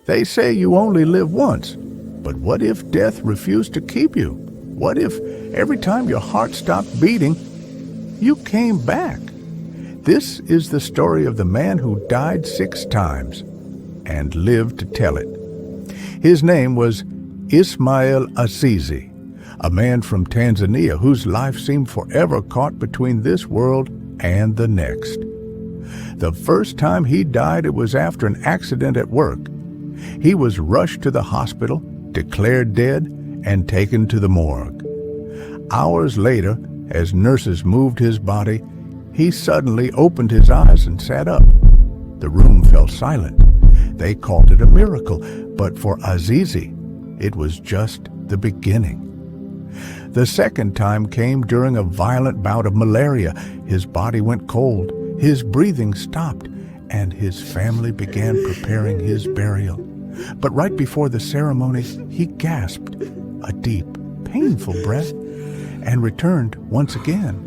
They say you only live once, but what if death refused to keep you? What if every time your heart stopped beating, you came back? This is the story of the man who died 6 times and lived to tell it. His name was Ismail Azizi, a man from Tanzania whose life seemed forever caught between this world and the next. The first time he died, it was after an accident at work. He was rushed to the hospital, declared dead, and taken to the morgue. Hours later, as nurses moved his body, he suddenly opened his eyes and sat up. The room fell silent. They called it a miracle, but for Azizi, it was just the beginning. The second time came during a violent bout of malaria. His body went cold, his breathing stopped, and his family began preparing his burial. But right before the ceremony, he gasped a deep, painful breath and returned once again.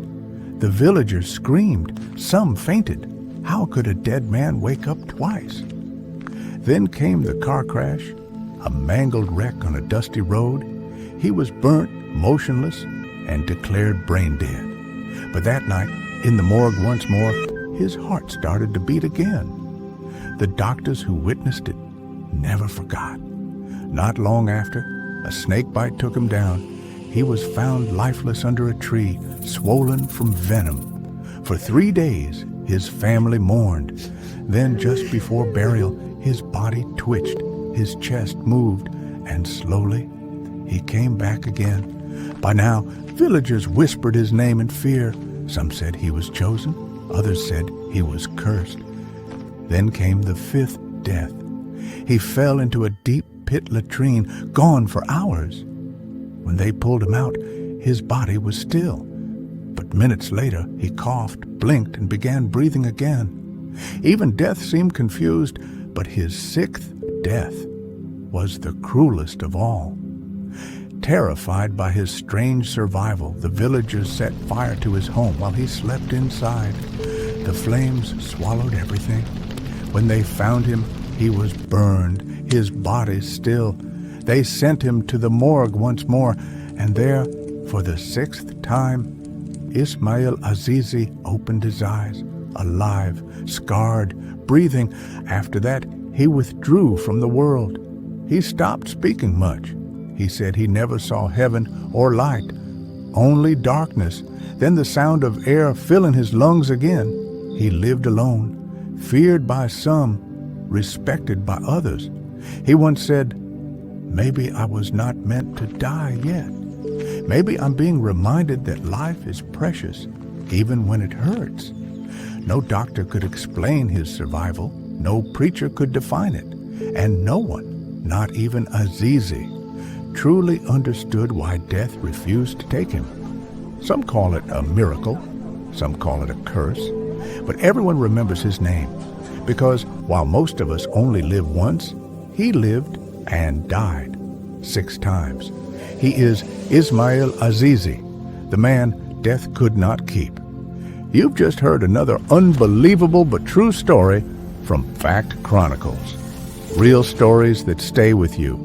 The villagers screamed. Some fainted. How could a dead man wake up twice? Then came the car crash, a mangled wreck on a dusty road. He was burnt, motionless, and declared brain dead. But that night, in the morgue once more, his heart started to beat again. The doctors who witnessed it never forgot. Not long after, a snake bite took him down. He was found lifeless under a tree, swollen from venom. For 3 days, his family mourned. Then, just before burial, his body twitched, his chest moved, and slowly he came back again. By now, villagers whispered his name in fear. Some said he was chosen, others said he was cursed. Then came the 5th death. He fell into a deep pit latrine, gone for hours. When they pulled him out, his body was still. But minutes later, he coughed, blinked, and began breathing again. Even death seemed confused, but his 6th death was the cruelest of all. Terrified by his strange survival, the villagers set fire to his home while he slept inside. The flames swallowed everything. When they found him, he was burned, his body still. They sent him to the morgue once more, and there, for the 6th time, Ismail Azizi opened his eyes, alive, scarred, breathing. After that, he withdrew from the world. He stopped speaking much. He said he never saw heaven or light, only darkness, then the sound of air filling his lungs again. He lived alone, feared by some, respected by others. He once said, "Maybe I was not meant to die yet. Maybe I'm being reminded that life is precious, even when it hurts." No doctor could explain his survival. No preacher could define it. And no one, not even Azizi, truly understood why death refused to take him. Some call it a miracle. Some call it a curse. But everyone remembers his name, because while most of us only live once, he lived and died 6 times. He is Ismail Azizi, the man death could not keep. You've just heard another unbelievable but true story from Fact Chronicles. Real stories that stay with you